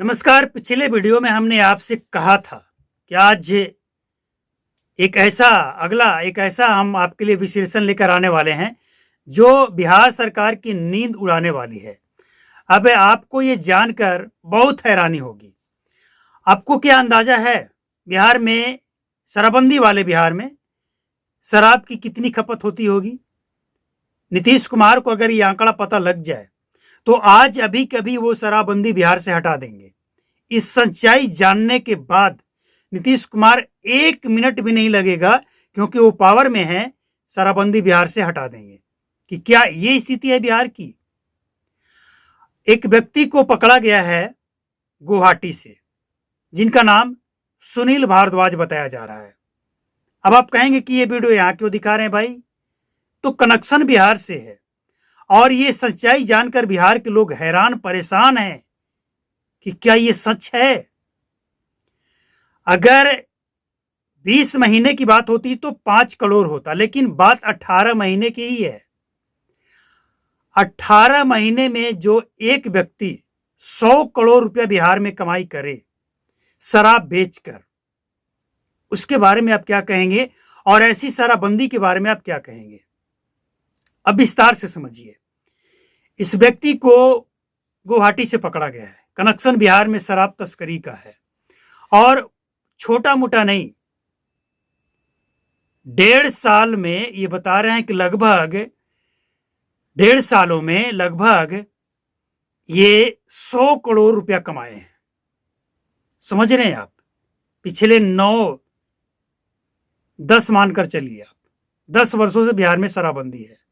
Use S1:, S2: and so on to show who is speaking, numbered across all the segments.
S1: नमस्कार। पिछले वीडियो में हमने आपसे कहा था कि आज एक ऐसा हम आपके लिए विश्लेषण लेकर आने वाले हैं जो बिहार सरकार की नींद उड़ाने वाली है। अब आपको ये जानकर बहुत हैरानी होगी। आपको क्या अंदाजा है बिहार में, शराबबंदी वाले बिहार में शराब की कितनी खपत होती होगी? नीतीश कुमार को अगर ये आंकड़ा पता लग जाए तो आज अभी कभी वो शराबबंदी बिहार से हटा देंगे। इस सच्चाई जानने के बाद नीतीश कुमार 1 मिनट भी नहीं लगेगा, क्योंकि वो पावर में है, शराबबंदी बिहार से हटा देंगे। कि क्या ये स्थिति है बिहार की? एक व्यक्ति को पकड़ा गया है गुवाहाटी से, जिनका नाम सुनील भारद्वाज बताया जा रहा है। अब आप कहेंगे कि ये वीडियो यहां क्यों दिखा रहे हैं भाई? तो कनेक्शन बिहार से है और ये सच्चाई जानकर बिहार के लोग हैरान परेशान हैं कि क्या ये सच है। अगर 20 महीने की बात होती तो 5 करोड़ होता, लेकिन बात 18 महीने की ही है। 18 महीने में जो एक व्यक्ति 100 करोड़ रुपया बिहार में कमाई करे शराब बेचकर, उसके बारे में आप क्या कहेंगे? और ऐसी शराबबंदी के बारे में आप क्या कहेंगे? अब विस्तार से समझिए। इस व्यक्ति को गुवाहाटी से पकड़ा गया है। कनेक्शन बिहार में शराब तस्करी का है और छोटा मोटा नहीं। 1.5 साल में ये बता रहे हैं कि लगभग 1.5 सालों में लगभग ये 100 करोड़ रुपया कमाए हैं। समझ रहे हैं आप? पिछले 9-10 मानकर चलिए आप, 10 वर्षों से बिहार में शराबबंदी है।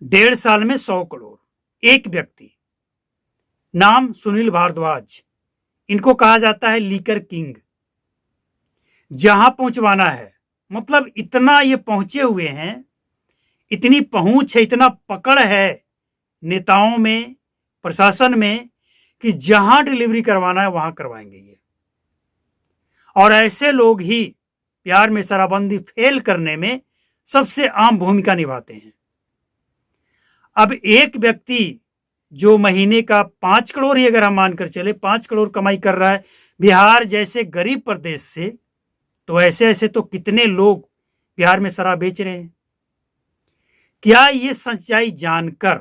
S1: 1.5 साल में 100 करोड़। एक व्यक्ति, नाम सुनील भारद्वाज, इनको कहा जाता है लीकर किंग। जहां पहुंचवाना है, मतलब इतना ये पहुंचे हुए हैं, इतनी पहुंच है, इतना पकड़ है नेताओं में, प्रशासन में, कि जहां डिलीवरी करवाना है वहां करवाएंगे ये। और ऐसे लोग ही बिहार में शराबबंदी फेल करने में सबसे आम भूमिका निभाते हैं। अब एक व्यक्ति जो महीने का 5 करोड़ ही अगर हम मानकर चले, 5 करोड़ कमाई कर रहा है बिहार जैसे गरीब प्रदेश से, तो ऐसे ऐसे तो कितने लोग बिहार में शराब बेच रहे हैं। क्या ये सच्चाई जानकर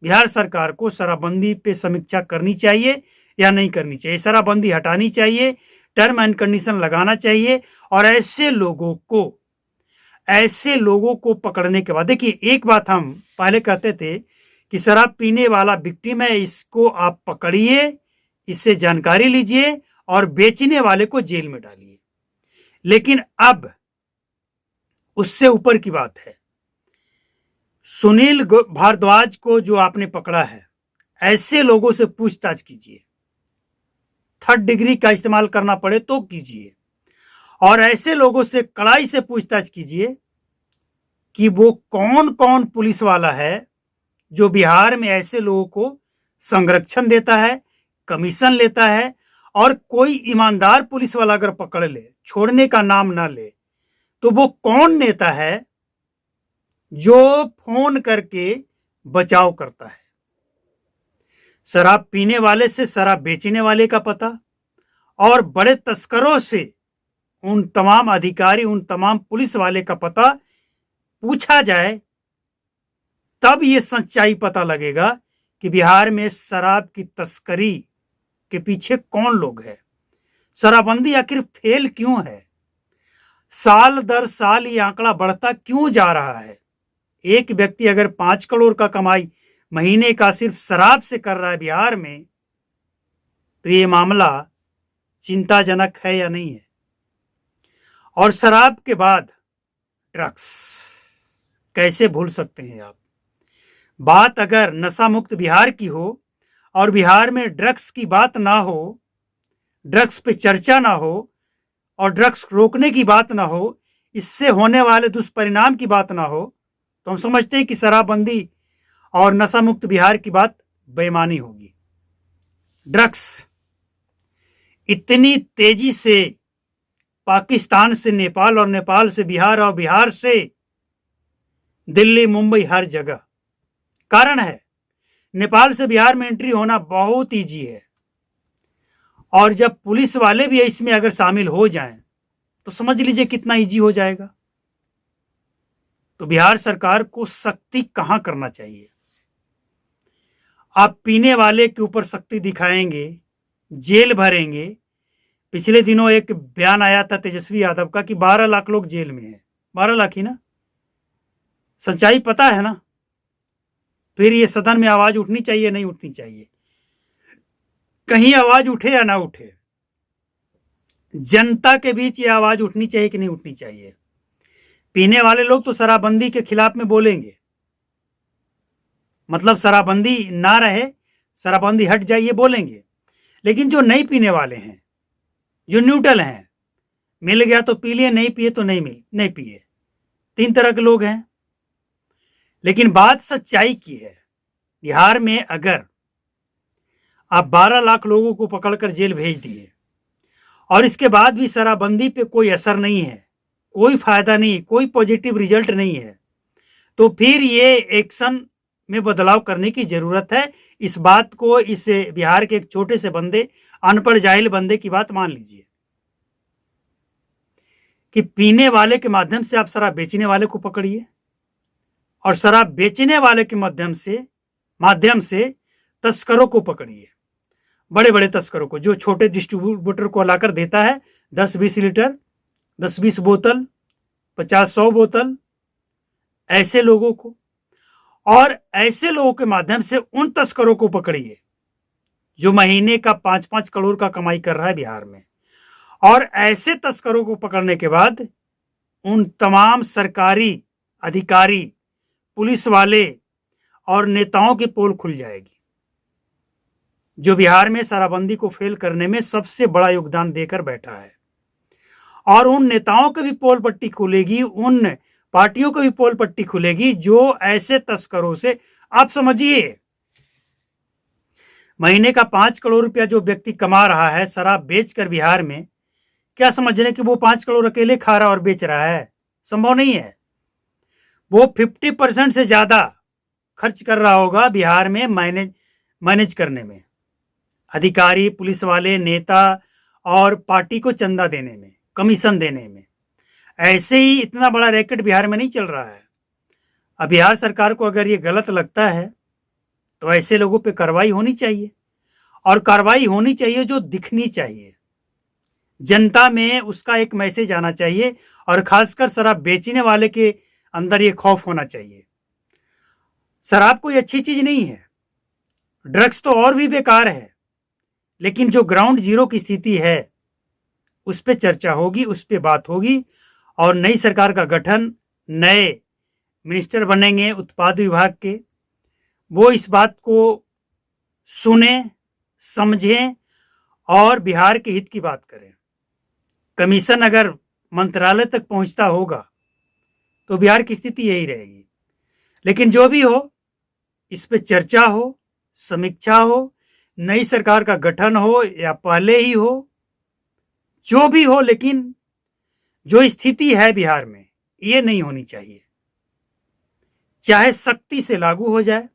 S1: बिहार सरकार को शराबबंदी पे समीक्षा करनी चाहिए या नहीं करनी चाहिए? शराबबंदी हटानी चाहिए, टर्म एंड कंडीशन लगाना चाहिए। और ऐसे लोगों को पकड़ने के बाद, देखिए एक बात हम पहले कहते थे कि शराब पीने वाला विक्टिम है, इसको आप पकड़िए, इससे जानकारी लीजिए और बेचने वाले को जेल में डालिए। लेकिन अब उससे ऊपर की बात है। सुनील भारद्वाज को जो आपने पकड़ा है, ऐसे लोगों से पूछताछ कीजिए। 3rd डिग्री का इस्तेमाल करना पड़े तो कीजिए। और ऐसे लोगों से कड़ाई से पूछताछ कीजिए कि वो कौन कौन पुलिस वाला है जो बिहार में ऐसे लोगों को संरक्षण देता है, कमीशन लेता है। और कोई ईमानदार पुलिस वाला अगर पकड़ ले, छोड़ने का नाम ना ले, तो वो कौन नेता है जो फोन करके बचाव करता है? शराब पीने वाले से शराब बेचने वाले का पता, और बड़े तस्करों से उन तमाम अधिकारी, उन तमाम पुलिस वाले का पता पूछा जाए, तब ये सच्चाई पता लगेगा कि बिहार में शराब की तस्करी के पीछे कौन लोग हैं। शराबबंदी आखिर फेल क्यों है? साल दर साल ये आंकड़ा बढ़ता क्यों जा रहा है? एक व्यक्ति अगर 5 करोड़ का कमाई महीने का सिर्फ शराब से कर रहा है बिहार में, तो ये मामला चिंताजनक है या नहीं है? और शराब के बाद ड्रग्स कैसे भूल सकते हैं आप? बात अगर नशा मुक्त बिहार की हो और बिहार में ड्रग्स की बात ना हो, ड्रग्स पे चर्चा ना हो और ड्रग्स रोकने की बात ना हो, इससे होने वाले दुष्परिणाम की बात ना हो, तो हम समझते हैं कि शराबबंदी और नशा मुक्त बिहार की बात बेईमानी होगी। ड्रग्स इतनी तेजी से पाकिस्तान से नेपाल और नेपाल से बिहार और बिहार से दिल्ली, मुंबई, हर जगह कारण है नेपाल से बिहार में एंट्री होना बहुत ईजी है, और जब पुलिस वाले भी इसमें अगर शामिल हो जाएं तो समझ लीजिए कितना ईजी हो जाएगा। तो बिहार सरकार को सख्ती कहां करना चाहिए? आप पीने वाले के ऊपर सख्ती दिखाएंगे, जेल भरेंगे। पिछले दिनों एक बयान आया था तेजस्वी यादव का कि 12 लाख लोग जेल में हैं। 12 लाख ही ना? सच्चाई पता है ना? फिर ये सदन में आवाज उठनी चाहिए, नहीं उठनी चाहिए? कहीं आवाज उठे या ना उठे, जनता के बीच ये आवाज उठनी चाहिए कि नहीं उठनी चाहिए? पीने वाले लोग तो शराबबंदी के खिलाफ में बोलेंगे, मतलब शराबबंदी ना रहे, शराबबंदी हट जाए, ये बोलेंगे। लेकिन जो नहीं पीने वाले हैं, जो न्यूट्रल हैं, मिल गया तो पी लिए, नहीं पिए तो नहीं पिए, 3 तरह के लोग हैं। लेकिन बात सच्चाई की है। बिहार में अगर आप 12 लाख लोगों को पकड़कर जेल भेज दिए और इसके बाद भी शराबबंदी पे कोई असर नहीं है, कोई फायदा नहीं, कोई पॉजिटिव रिजल्ट नहीं है, तो फिर ये एक्शन में बदलाव करने की जरूरत है। इस बात को, इस बिहार के एक छोटे से बंदे, अनपढ़ जाहिल बंदे की बात मान लीजिए कि पीने वाले के माध्यम से आप शराब बेचने वाले को पकड़िए, और शराब बेचने वाले के माध्यम से तस्करों को पकड़िए, बड़े बड़े तस्करों को, जो छोटे डिस्ट्रीब्यूटर को लाकर देता है 10-20 लीटर, 10-20 बोतल, 50-100 बोतल, ऐसे लोगों को। और ऐसे लोगों के माध्यम से उन तस्करों को पकड़िए जो महीने का 5-5 करोड़ का कमाई कर रहा है बिहार में। और ऐसे तस्करों को पकड़ने के बाद उन तमाम सरकारी अधिकारी, पुलिस वाले और नेताओं की पोल खुल जाएगी, जो बिहार में शराबबंदी को फेल करने में सबसे बड़ा योगदान देकर बैठा है। और उन नेताओं की भी पोल पट्टी खुलेगी, उन पार्टियों की भी पोल पट्टी खुलेगी जो ऐसे तस्करों से, आप समझिए, महीने का 5 करोड़ रुपया जो व्यक्ति कमा रहा है शराब बेचकर बिहार में, क्या समझ रहे कि वो 5 करोड़ अकेले खा रहा और बेच रहा है? संभव नहीं है। वो 50% से ज्यादा खर्च कर रहा होगा बिहार में मैनेज करने में, अधिकारी, पुलिस वाले, नेता और पार्टी को चंदा देने में, कमीशन देने में। ऐसे ही इतना बड़ा रैकेट बिहार में नहीं चल रहा है। अब बिहार सरकार को अगर ये गलत लगता है तो ऐसे लोगों पे कार्रवाई होनी चाहिए, और कार्रवाई होनी चाहिए जो दिखनी चाहिए, जनता में उसका एक मैसेज आना चाहिए, और खासकर शराब बेचने वाले के अंदर ये खौफ होना चाहिए। शराब कोई अच्छी चीज नहीं है, ड्रग्स तो और भी बेकार है, लेकिन जो ग्राउंड जीरो की स्थिति है उस पर चर्चा होगी, उस पर बात होगी, और नई सरकार का गठन, नए मिनिस्टर बनेंगे उत्पाद विभाग के, वो इस बात को सुने, समझें और बिहार के हित की बात करें। कमीशन अगर मंत्रालय तक पहुंचता होगा तो बिहार की स्थिति यही रहेगी। लेकिन जो भी हो, इस पे चर्चा हो, समीक्षा हो, नई सरकार का गठन हो या पहले ही हो, जो भी हो, लेकिन जो स्थिति है बिहार में, ये नहीं होनी चाहिए। चाहे सख्ती से लागू हो जाए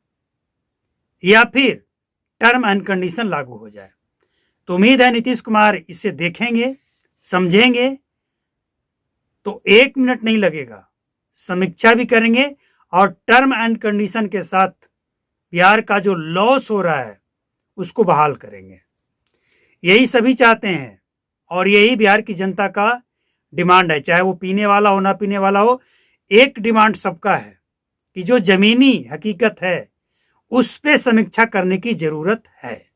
S1: या फिर टर्म एंड कंडीशन लागू हो जाए। तो उम्मीद है नीतीश कुमार इसे देखेंगे, समझेंगे, तो 1 मिनट नहीं लगेगा, समीक्षा भी करेंगे और टर्म एंड कंडीशन के साथ बिहार का जो लॉस हो रहा है उसको बहाल करेंगे। यही सभी चाहते हैं और यही बिहार की जनता का डिमांड है, चाहे वो पीने वाला हो ना पीने वाला हो। एक डिमांड सबका है कि जो जमीनी हकीकत है उस पे समीक्षा करने की जरूरत है।